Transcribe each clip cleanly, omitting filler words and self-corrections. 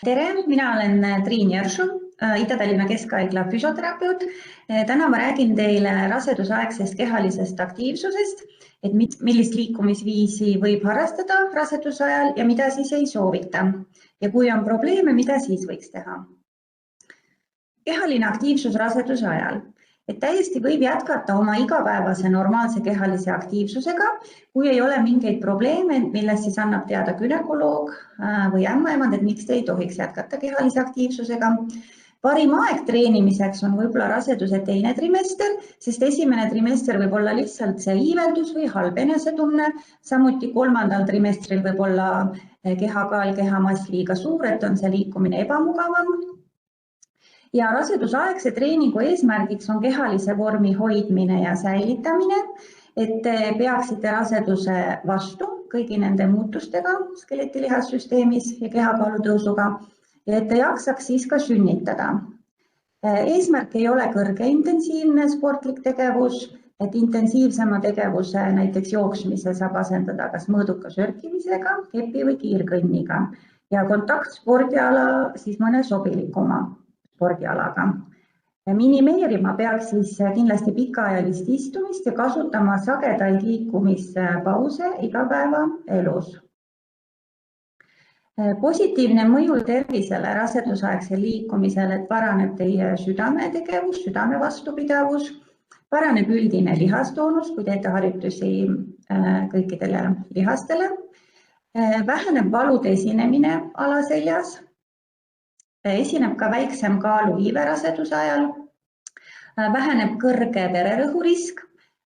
Tere, mina olen Triin Järsu, Ida-Tallinna Keskhaigla füsioterapeut. Täna ma räägin teile rasedusaegsest kehalisest aktiivsusest, et millist liikumisviisi võib harrastada raseduse ajal ja mida siis ei soovita. Ja kui on probleeme, mida siis võiks teha? Kehaline aktiivsus raseduse ajal. Et täiesti võib jätkata oma igapäevase normaalse kehalise aktiivsusega, kui ei ole mingeid probleeme, millest siis annab teada gynekoloog või ämmaemand, et miks te ei tohiks jätkata kehalise aktiivsusega. Parim aeg treenimiseks on võib-olla raseduse teine trimester, sest esimene trimester võib olla lihtsalt see iiveldus või halb enesetunne. Samuti kolmandal trimestril võib olla kehakaal, kehamass liiga suur, et on see liikumine ebamugavam. Ja rasedusaegse treeningu eesmärgiks on kehalise vormi hoidmine ja säilitamine, et te peaksite raseduse vastu kõigi nende muutustega skeletiilihassüsteemis ja kehakaalu tõusuga ja et te jaksaks siis ka sünnitada. Eesmärk ei ole kõrge intensiivne sportlik tegevus, et intensiivsema tegevuse näiteks jooksmise saab asendada kas mõõduka sörkimisega, kepi või kiirkõnniga ja kontaktspordiala siis mõne sobilikuma spordialaga. Minimeerima peaks siis kindlasti pikaajalist istumist ja kasutama sagedaid liikumispause igapäevaelus. Positiivne mõju tervisele rasedusaegsel liikumisel, et paraneb teie südametegevus, südame vastupidavus, paraneb üldine lihastoonus, kui teete harjutusi kõikidele lihastele, väheneb valude esinemine alaseljas, esineb ka väiksem kaaluiive raseduse ajal, väheneb kõrge vererõhurisk,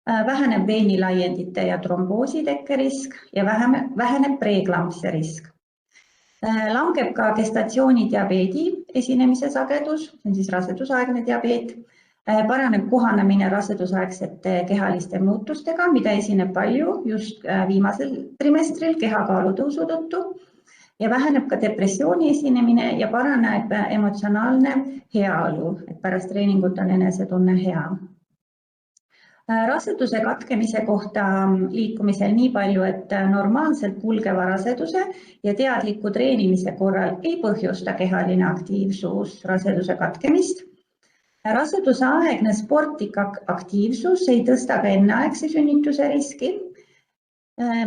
väheneb veenilaiendite ja tromboosi tekkerisk ja väheneb preeklampsia risk. Langeb ka gestatsioonidiabeedi esinemise sagedus, see on siis rasedusaegne diabeet, paraneb kohanemine rasedusaegsete kehaliste muutustega, mida esineb palju just viimasel trimestril kehakaalu tõusu tõttu. Ja väheneb ka depressiooni esinemine ja paraneb emotsionaalne heaolu, et pärast treeningut on enesetunne hea. Raseduse katkemise kohta liikumisel nii palju, et normaalselt kulgeva raseduse ja teadliku treenimise korral ei põhjusta kehaline aktiivsus raseduse katkemist. Rasedusaegne sportlik aktiivsus ei tõsta ka enneaegse sünnituse riski.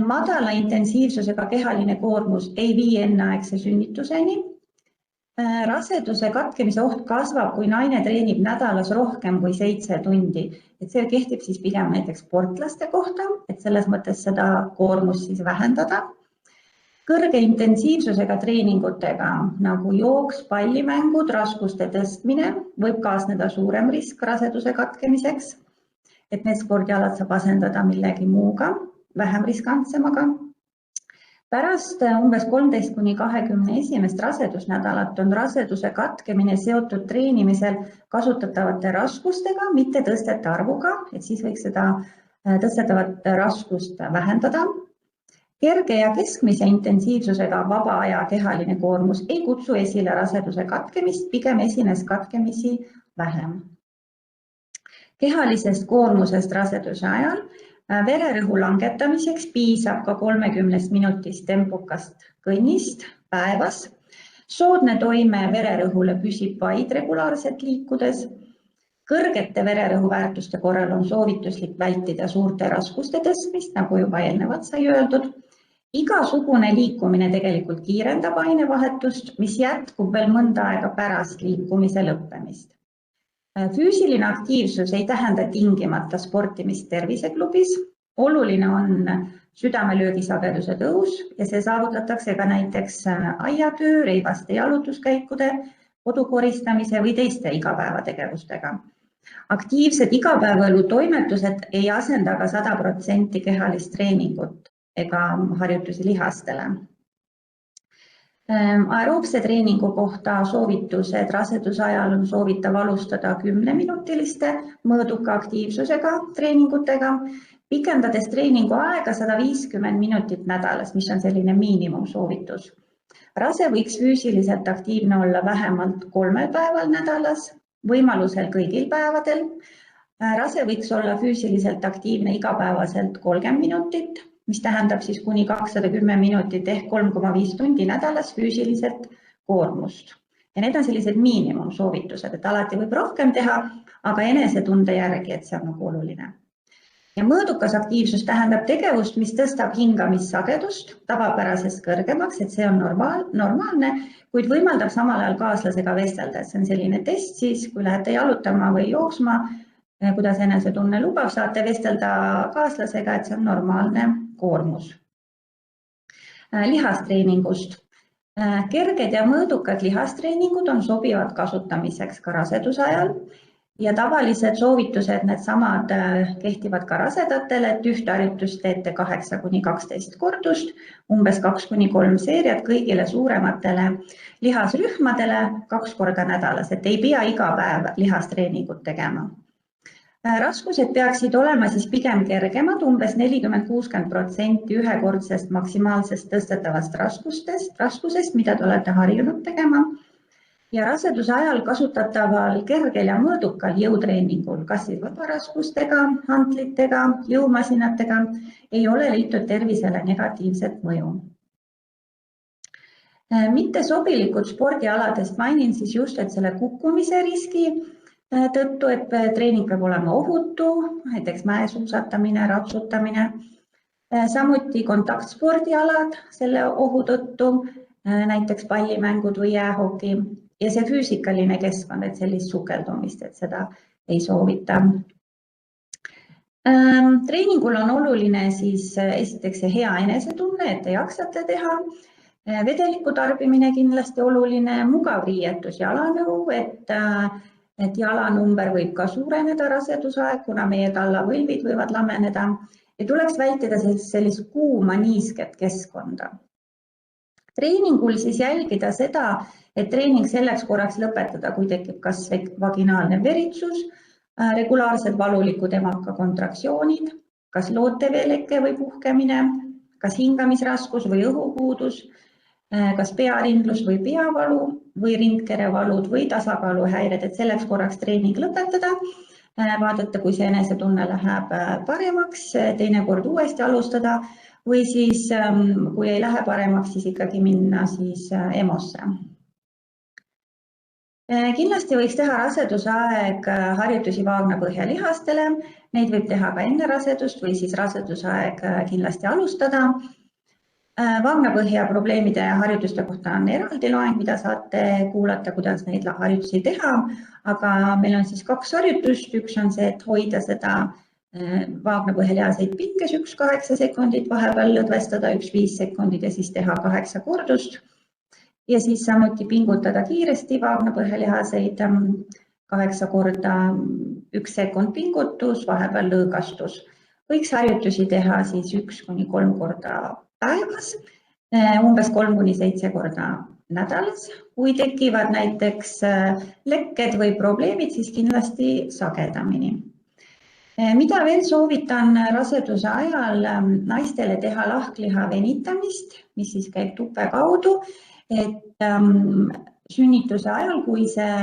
Madala intensiivsusega kehaline koormus ei vii enneaegse sünnituseni. Raseduse katkemise oht kasvab, kui naine treenib nädalas rohkem kui 7 tundi. Et see kehtib siis pigem näiteks sportlaste kohta, et selles mõttes seda koormust siis vähendada. Kõrge intensiivsusega treeningutega nagu jooks, pallimängud, raskuste tõstmine võib kaasneda suurem risk raseduse katkemiseks, et need spordialad saab asendada millegi muuga, vähem riskantsemaga. Pärast umbes 13–21 rasedusnädalat on raseduse katkemine seotud treenimisel kasutatavate raskustega, mitte tõstete arvuga, et siis võiks seda tõstetavat raskust vähendada. Kerge ja keskmise intensiivsusega vaba aja kehaline koormus ei kutsu esile raseduse katkemist, pigem esines katkemisi vähem. Kehalisest koormusest raseduse ajal vererõhu langetamiseks piisab ka 30 minutist tempokast kõnnist päevas. Soodne toime vererõhule püsib vaid regulaarselt liikudes. Kõrgete vererõhuväärtuste korral on soovituslik vältida suurte raskuste tõstmist, nagu juba eelnevalt sai öeldud. Igasugune liikumine tegelikult kiirendab ainevahetust, mis jätkub veel mõnda aega pärast liikumise lõppemist. Füüsiline aktiivsus ei tähenda tingimata sportimist terviseklubis. Oluline on südamelöögisageduse tõus ja see saavutatakse ka näiteks aiatöö, reivaste jalutuskäikude, kodukoristamise või teiste igapäevategevustega. Aktiivsed igapäevaelu toimetused ei asenda ka 100% kehalist treeningut ega harjutusi lihastele. Aeroobse treeningu kohta soovitused raseduse ajal on soovitav alustada 10-minutiliste mõõduka aktiivsusega treeningutega, pikendades treeningu aega 150 minutit nädalas, mis on selline miinimumsoovitus. Rase võiks füüsiliselt aktiivne olla vähemalt 3 päeval nädalas, võimalusel kõigil päevadel. Rase võiks olla füüsiliselt aktiivne igapäevaselt 30 minutit, mis tähendab siis kuni 210 minutit ehk 3,5 tundi nädalas füüsiliselt koormust. Ja need on sellised miinimumsoovitused, et alati võib rohkem teha, aga enesetunde järgi, et see on nagu oluline. Ja mõõdukas aktiivsus tähendab tegevust, mis tõstab hingamissagedust tavapärasest kõrgemaks, et see on normaalne, kuid võimaldab samal ajal kaaslasega vestelda. See on selline test siis, kui lähete jalutama või jooksma, kuidas enesetunne lubab, saate vestelda kaaslasega, et see on normaalne koormus. Lihastreeningust. Kerged ja mõõdukad lihastreeningud on sobivad kasutamiseks ka raseduse ajal. Ja tavalised soovitused, need samad kehtivad ka rasedatele, et ühte harjutust teete 8–12 kordust, umbes 2–3 seeriat kõigile suurematele lihasrühmadele 2 korda nädalas, et ei pea iga päev lihastreeningut tegema. Raskused peaksid olema siis pigem kergemad, umbes 40–60% ühekordsest maksimaalsest tõstetavast raskusest, mida te olete harjunud tegema. Ja raseduse ajal kasutataval kergel ja mõõdukal jõutreeningul, kas siis vabaraskustega, hantlitega, jõumasinatega, ei ole leitud tervisele negatiivset mõju. Mitte sobilikud spordialadest mainin siis just, et selle kukkumise riski tõttu, et treening peab olema ohutu, näiteks mäesuusatamine, ratsutamine, samuti kontaktspordialad selle ohu tõttu, näiteks pallimängud või jäähoki. Ja see füüsikaline keskkond, et sellist sukeldumist, et seda ei soovita. Treeningul on oluline siis esiteks see hea enesetunne, et te jaksate teha. Vedeliku tarbimine kindlasti oluline, mugav riietus jalanõu, et jalanumber võib ka suureneda rasedusaeg, kuna meie tallavõlvid võivad lameneda. Ja tuleks vältida sellist kuuma niisket keskkonda. Treeningul siis jälgida seda, et treening selleks korraks lõpetada, kui tekib kas vaginaalne veritsus, regulaarsed valulikud emaka kontraktsioonid, kas looteveeleke või puhkemine, kas hingamisraskus või õhupuudus, kas pearinglus või peavalu või rindkerevalud või tasakaaluhäired, et selleks korraks treening lõpetada, vaadata, kui see enesetunne läheb paremaks, teinekord uuesti alustada või siis, kui ei lähe paremaks, siis ikkagi minna siis EMO-sse. Kindlasti võiks teha rasedusaeg harjutusi vaagnapõhjalihastele, neid võib teha ka enne rasedust või siis rasedusaeg kindlasti alustada. Vaagnapõhja probleemide ja harjutuste kohta on eraldi loeng, mida saate kuulata, kuidas neid harjutusi teha, aga meil on siis 2 harjutust, üks on see, et hoida seda vaagnapõhjalihaseid pinges 1–8 sekundit, vahepeal lõdvestada 1–5 sekundit ja siis teha 8 kordust. Ja siis samuti pingutada kiiresti vaagnapõhjalihaseid 8 korda, 1 sekund pingutus, vahepeal lõõgastus. Võiks harjutusi teha siis 1–3 korda päevas, umbes 3–7 korda nädalas. Kui tekivad näiteks lekked või probleemid, siis kindlasti sagedamini. Mida veel soovitan raseduse ajal naistele teha lahkliha venitamist, mis siis käib tuppe kaudu, et sünnituse ajal, kui see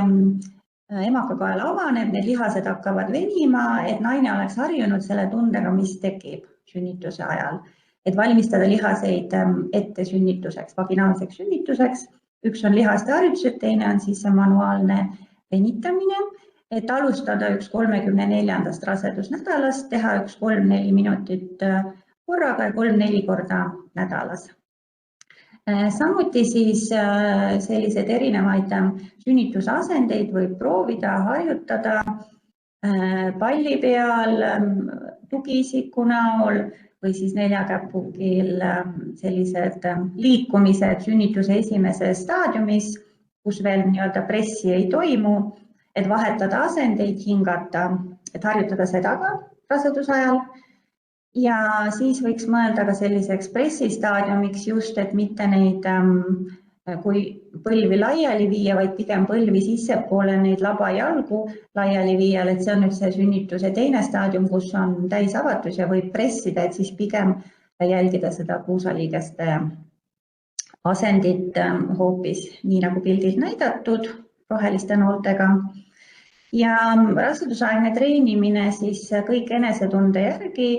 emakakael avaneb, need lihased hakkavad venima, et naine oleks harjunud selle tundega, mis tekib sünnituse ajal, et valmistada lihaseid ette sünnituseks, vaginaalseks sünnituseks. Üks on lihaste harjutused, teine on siis see manuaalne venitamine. Et alustada 34. rasedusnädalast, teha 3–4 minutit korraga ja 3–4 korda nädalas. Samuti siis sellised erinevaid sünnitusasendeid võib proovida harjutada palli peal, tugiisiku näol või siis neljakäpukil sellised liikumised sünnituse esimeses staadiumis, kus veel nii-öelda pressi ei toimu, et vahetada asendeid, hingata, et harjutada seda ka raseduse ajal. Ja siis võiks mõelda ka selliseks pressistaadiumiks just, et mitte neid, kui põlvi laiali viia, vaid pigem põlvi sissepoole neid labajalgu laiali viia, et see on nüüd see sünnituse teine staadium, kus on täisavatus ja võib pressida, et siis pigem jälgida seda puusaliigeste asendit hoopis nii nagu pildil näidatud roheliste nooltega. Ja rasedusaegne treenimine siis kõik enesetunde järgi,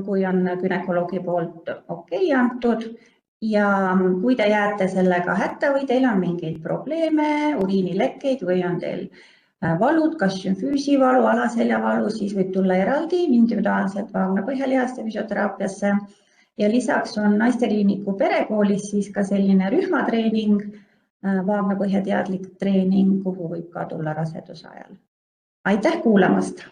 kui on günekoloogi poolt okei antud Ja kui te jääte sellega hätta või teil on mingeid probleeme, uriinilekkeid või on teil valud, kas sümfüüsivalu, alaseljavalu, siis võib tulla eraldi individuaalselt vaagnapõhjalihaste füsioteraapiasse. Ja lisaks on Naistekliiniku perekoolis siis ka selline rühmatreening, vaagnapõhja teadlik treening, kuhu võib ka tulla raseduse ajal. Aitäh kuulamast!